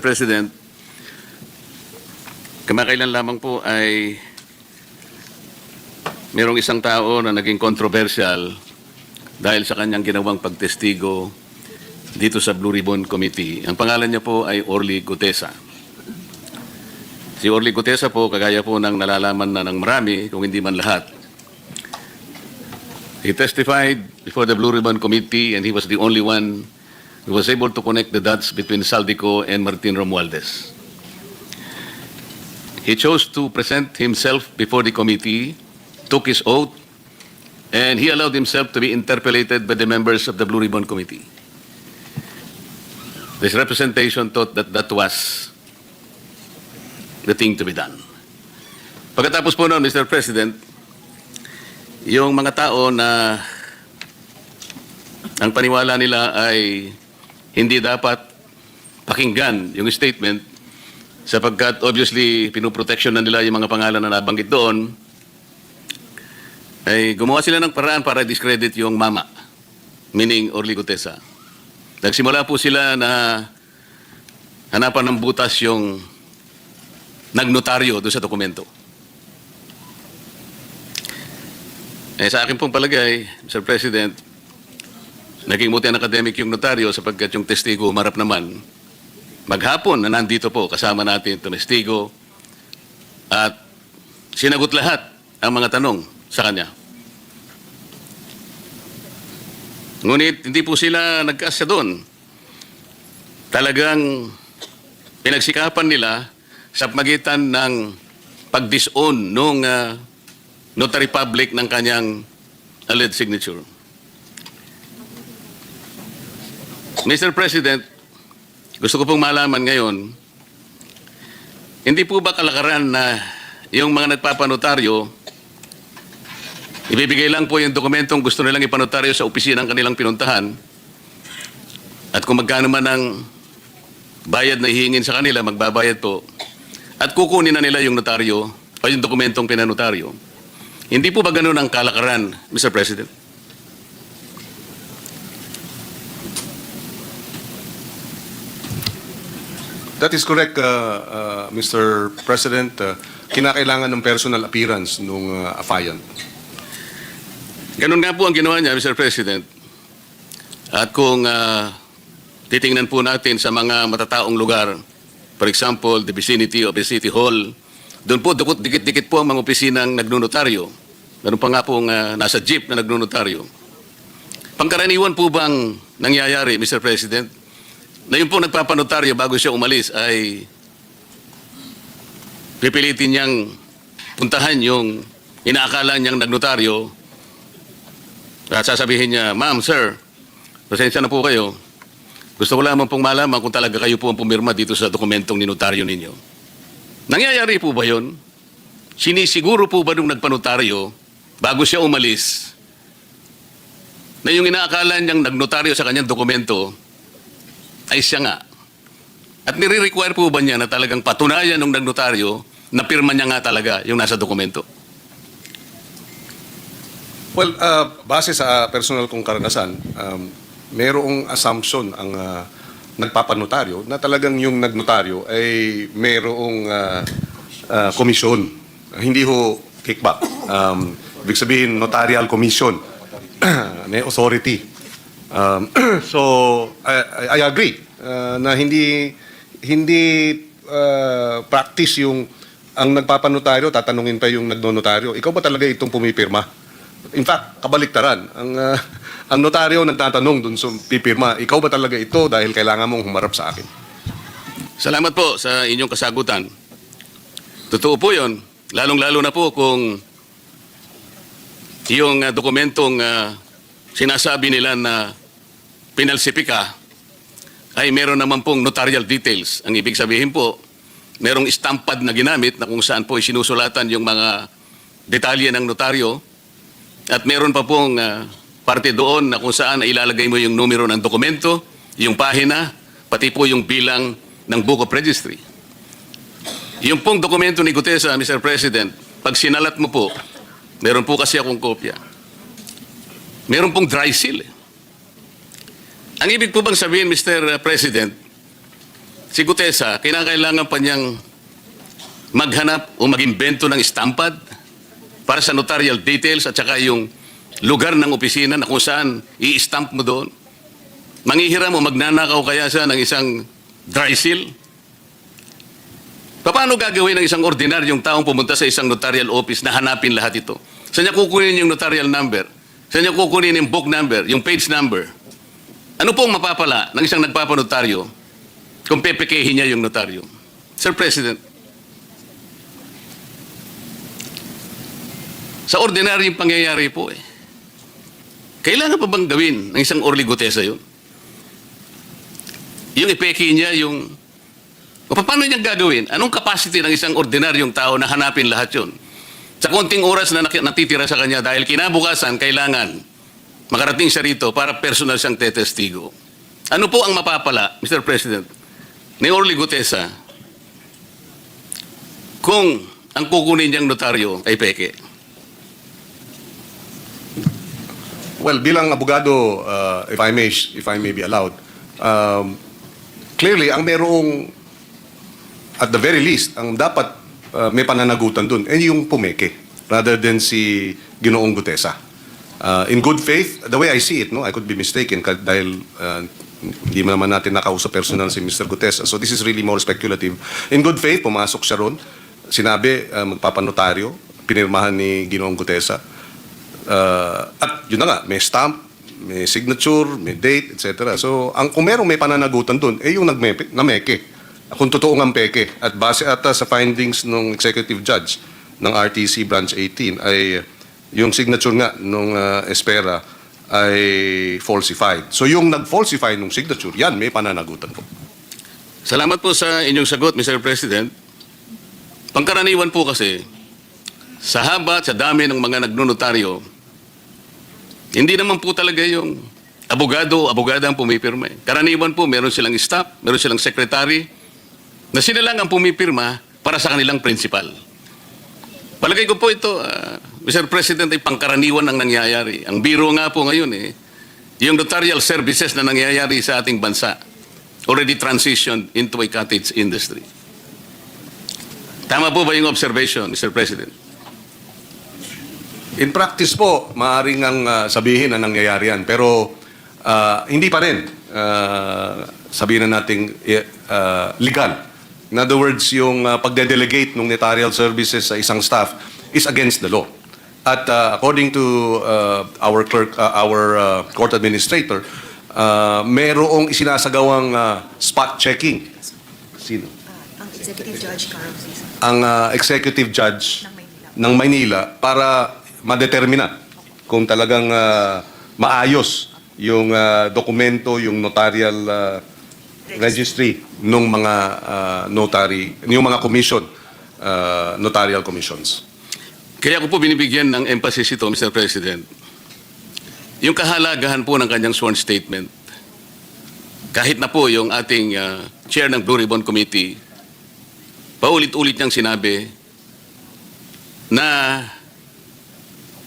President, kamakailan lamang po ay mayroong isang tao na naging controversial dahil sa kanyang ginawang pagtestigo dito sa Blue Ribbon Committee. Ang pangalan niya po ay Orly Gutesa. Si Orly Gutesa po, kagaya po ng nalalaman na ng marami, kung hindi man lahat, he testified before the Blue Ribbon Committee and he was the only one who was able to connect the dots between Saldico and Martin Romualdez. He chose to present himself before the committee, took his oath, and he allowed himself to be interpellated by the members of the Blue Ribbon Committee. This representation thought that that was the thing to be done. Pagkatapos po noon, Mr. President, yung mga tao na ang paniwala nila ay hindi dapat pakinggan yung statement sapagkat obviously pinoprotection na nila yung mga pangalan na nabanggit doon, ay gumawa sila ng paraan para discredit yung mama, meaning Orly Gutesa. Nagsimula po sila na hanapan ng butas yung nagnotaryo doon sa dokumento. Sa akin pong palagay, Mr. President, naging buti ang academic yung notaryo sapagkat yung testigo umarap naman. Maghapon na nandito po kasama natin itong testigo at sinagot lahat ang mga tanong sa kanya. Ngunit hindi po sila nagkasya doon. Talagang pinagsikapan nila sa magitan ng pag-disown nung notary public ng kanyang alleged signature. Mr. President, gusto ko pong malaman ngayon, hindi po ba kalakaran na yung mga nagpapanotaryo, ibibigay lang po yung dokumentong gusto nilang ipanotaryo sa opisina ng kanilang pinuntahan at kung magkano man ang bayad na hihingin sa kanila, magbabayad po at kukunin na nila yung notaryo o yung dokumentong pinanotaryo. Hindi po ba ganun ang kalakaran, Mr. President? That is correct, Mr. President. Kinakailangan ng personal appearance ng affiant. Ganun nga po ang ginawa niya, Mr. President. At kung titingnan po natin sa mga matataong lugar, for example, the vicinity of the City Hall, doon po dikit-dikit po ang mga opisinang nagnonotaryo. Meron pa nga pong nasa jeep na nagnonotaryo. Pangkaraniwan po bang nangyayari, Mr. President, na yung po nagpapanotaryo bago siya umalis ay pipilitin niyang puntahan yung inaakala niyang nagnotaryo at sasabihin niya, "Ma'am, sir, pasensya na po kayo. Gusto ko lamang pong malaman kung talaga kayo po ang pumirma dito sa dokumentong ninotaryo ninyo." Nangyayari po ba yun? Sinisiguro po ba nung nagpanotaryo bago siya umalis na yung inaakala niyang nagnotaryo sa kanyang dokumento ay siya nga? At nire-require po ba niya na talagang patunayan ng nagnotaryo na pirma niya nga talaga yung nasa dokumento? Well, base sa personal kong karanasan, mayroong assumption ang nagpapanotaryo na talagang yung nagnotaryo ay mayroong komisyon. Hindi ho kickback. Ibig sabihin, notarial commission. May authority. So I agree na hindi practice yung ang nagpapanotaryo tatanungin pa yung nagnonotaryo, ikaw ba talaga itong pumipirma? In fact, kabaliktaran, ang notaryo nagtatanong dun sa pipirma, ikaw ba talaga ito dahil kailangan mong humarap sa akin? Salamat po sa inyong kasagutan. Totoo po yun. Lalong-lalo na po kung yung dokumentong sinasabi nila na pinalsipika ay meron naman pong notarial details. Ang ibig sabihin po, merong stampad na ginamit na kung saan po sinusulatan yung mga detalye ng notaryo at meron pa pong parte doon na kung saan ilalagay mo yung numero ng dokumento, yung pahina, pati po yung bilang ng Book of Registry. Yung pong dokumento ni Gutesa, Mr. President, pag sinalat mo po, meron po kasi akong kopya. Meron pong dry seal. Ang ibig po bang sabihin, Mr. President, si Gutesa, kinakailangan pa niyang maghanap o mag-imbento ng stampad para sa notarial details at saka yung lugar ng opisina na kung saan i-stamp mo doon. Manghihiram o magnanakaw kaya siya ng isang dry seal? Paano gagawin ng isang ordinaryong taong pumunta sa isang notarial office na hanapin lahat ito? Saan niya kukunin yung notarial number? Saan niya kukunin yung book number, yung page number? Ano pong mapapala ng isang nagpapanotaryo kung pepekehin niya yung notaryo? Sir President, sa ordinaryong pangyayari po kailangan pa bang gawin ng isang Orly Gutesa yun? Yung ipeke niya, yung... O paano niya gagawin? Anong capacity ng isang ordinaryong tao na hanapin lahat yun? Sa konting oras na natitira sa kanya dahil kinabukasan, kailangan makarating siya rito para personal siyang tetestigo. Ano po ang mapapala, Mr. President, ni Orly Gutesa kung ang kukunin niyang notaryo ay peke? Well, bilang abogado, if I may be allowed, clearly, ang merong, at the very least, ang dapat may pananagutan dun, yung pumeke, rather than si Ginoong Gutesa. In good faith, the way I see it, no, I could be mistaken dahil hindi naman natin nakausap personal si Mr. Gutesa. So this is really more speculative. In good faith, pumasok siya ron, sinabi, magpapanotaryo, pinirmahan ni Ginoong Gutesa. At yun na nga, may stamp, may signature, may date, etc. So, kung merong may pananagutan dun, yung nameke. Kung totoo ng peke. At base ata sa findings ng executive judge ng RTC Branch 18 ay yung signature nga nung Espera ay falsified. So, yung nag-falsify nung signature, yan, may pananagutan po. Salamat po sa inyong sagot, Mr. President. Pangkaraniwan po kasi, sa haba at sa dami ng mga nagnonotaryo, hindi naman po talaga yung abogada ang pumipirma. Karaniwan po, meron silang staff, meron silang secretary, na sila lang ang pumipirma para sa kanilang principal. Palagay ko po ito, Mr. President, ay pangkaraniwan ang nangyayari. Ang biro nga po ngayon, yung notarial services na nangyayari sa ating bansa, already transitioned into a cottage industry. Tama po ba yung observation, Mr. President? In practice po, maaaring ang sabihin na nangyayari yan. Pero hindi pa rin sabihin na nating legal. In other words, yung pagde-delegate ng notarial services sa isang staff is against the law. At according to our court administrator, merong isinasagawang spot checking. Sino? Ang executive judge, Carl Cesar. Ang executive judge ng Maynila para madetermina kung talagang maayos yung dokumento, yung notarial registry ng mga notary, yung mga commission, notarial commissions. Kaya ko po binibigyan ng emphasis ito, Mr. President. Yung kahalagahan po ng kanyang sworn statement, kahit na po yung ating chair ng Blue Ribbon Committee, paulit-ulit niyang sinabi na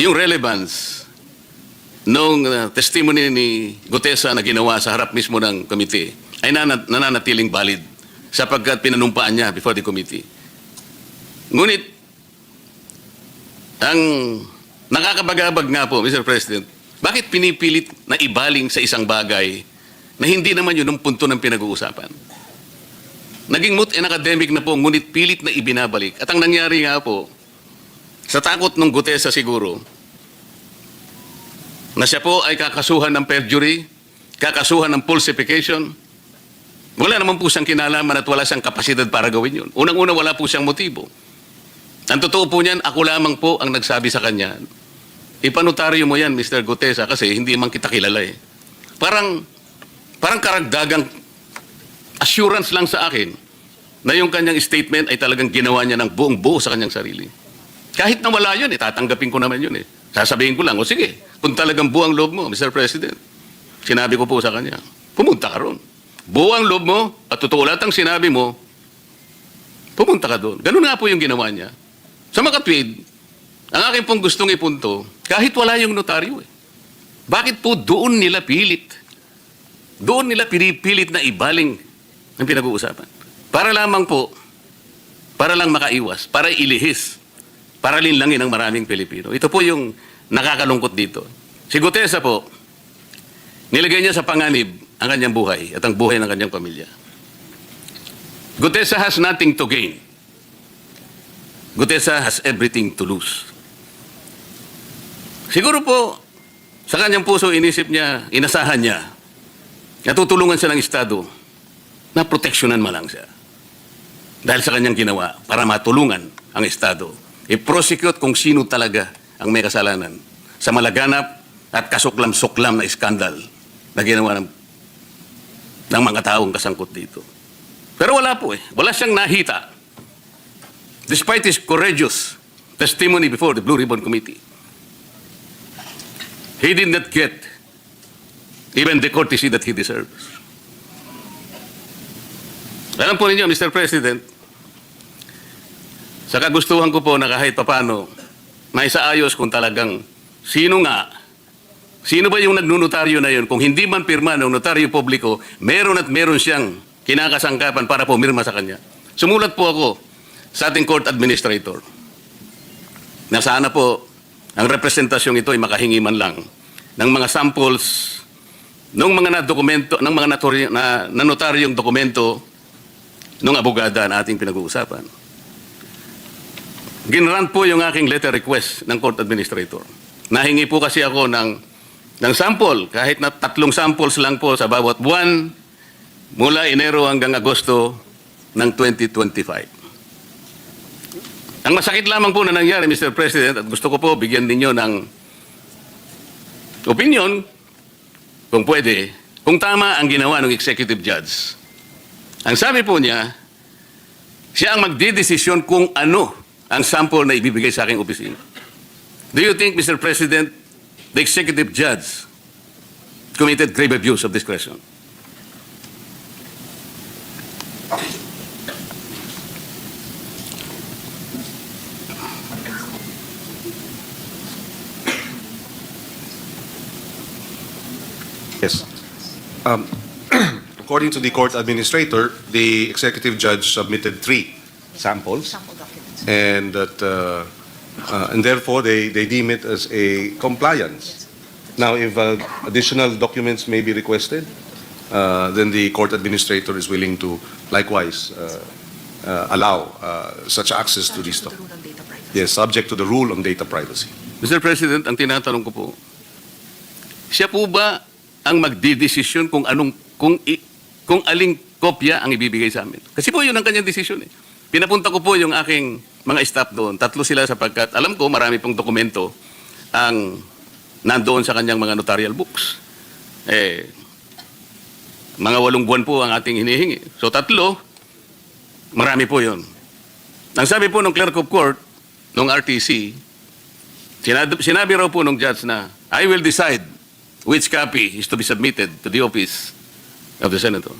yung relevance nung testimony ni Gutesa na ginawa sa harap mismo ng committee ay nananatiling valid sapagkat pinanumpaan niya before the committee. Ngunit, ang nakakabagabag nga po, Mr. President, bakit pinipilit na ibaling sa isang bagay na hindi naman yun ang punto ng pinag-uusapan? Naging moot and academic na po, ngunit pilit na ibinabalik. At ang nangyari nga po, sa takot ng Gutesa siguro, na siya po ay kakasuhan ng perjury, kakasuhan ng falsification, wala naman po siyang kinalaman at wala siyang kapasidad para gawin yun. Unang-una, wala po siyang motibo. Ang totoo po niyan, ako lamang po ang nagsabi sa kanya, ipanotaryo mo yan, Mr. Gutesa, kasi hindi man kita kilala eh. Parang karagdagang assurance lang sa akin na yung kanyang statement ay talagang ginawa niya ng buong buo sa kanyang sarili. Kahit na wala yun, tatanggapin ko naman yun eh. Sasabihin ko lang, o sige, kung talagang buo ang loob mo, Mr. President, sinabi ko po sa kanya, pumunta ka ron. Buo ang loob mo, at totoo lahat ang sinabi mo, pumunta ka doon. Ganun nga po yung ginawa niya. Sa makatwid, ang aking pong gustong ipunto, kahit wala yung notaryo eh. Bakit po doon nila pilit? Doon nila pinipilit na ibaling ang pinag-uusapan? Para lamang po, para lang makaiwas, para ilihis, para linlangin ang maraming Pilipino. Ito po yung nakakalungkot dito. Si Gutesa po, nilagay niya sa panganib ang kanyang buhay at ang buhay ng kanyang pamilya. Gutesa has nothing to gain. Gutesa has everything to lose. Siguro po, sa kanyang puso, inisip niya, inasahan niya, natutulungan siya ng Estado na proteksyonan man lang siya. Dahil sa kanyang ginawa, para matulungan ang Estado, i-prosecute kung sino talaga ang may kasalanan sa malaganap at kasuklam-suklam na iskandal na ginawa ng mga taong kasangkot dito. Pero wala po eh. Wala siyang nahita. Despite his courageous testimony before the Blue Ribbon Committee, he did not get even the courtesy that he deserves. Alam po ninyo, Mr. President, sa kagustuhan ko po na kahit papano, maisaayos kung talagang sino ba yung nagnunotaryo na yun, kung hindi man pirma ng notaryo publiko, meron at meron siyang kinakasangkapan para pumirma sa kanya. Sumulat po ako sa ating court administrator na sana po ang representasyong ito ay makahingi man lang ng mga samples ng mga dokumento ng mga notaryong dokumento ng abogada na ating pinag-uusapan. Ginrant po yung aking letter request ng court administrator. Nahingi po kasi ako ng sample, kahit na 3 samples lang po sa bawat buwan mula Enero hanggang Agosto ng 2025. Ang masakit lamang po na nangyari, Mr. President, at gusto ko po bigyan ninyo ng opinion, kung pwede, kung tama ang ginawa ng executive judge. Ang sabi po niya, siya ang magdidesisyon kung ano ang sample na ibibigay sa aking opisina. Do you think, Mr. President, the executive judge committed grave abuse of discretion? Yes. According to the court administrator, the executive judge submitted 3 samples, Sample documents. and that and therefore they deem it as a compliance. Now, if additional documents may be requested, then the court administrator is willing to likewise allow such access to these Subject to documents. the rule on data privacy. Yes, subject to the rule on data privacy. Mr. President, ang tinatanong ko po, siya po ba ang magdidesisyon kung aling kopya ang ibibigay sa amin? Kasi po yun ang kanyang desisyon eh. Pinapunta ko po yung aking mga staff doon. 3 sila sapagkat alam ko marami pong dokumento ang nandoon sa kanyang mga notarial books. Mga 8 buwan po ang ating hinihingi. So 3, marami po yun. Ang sabi po ng clerk of court, ng RTC, sinabi raw po ng judge na, I will decide which copy is to be submitted to the office of the Senator.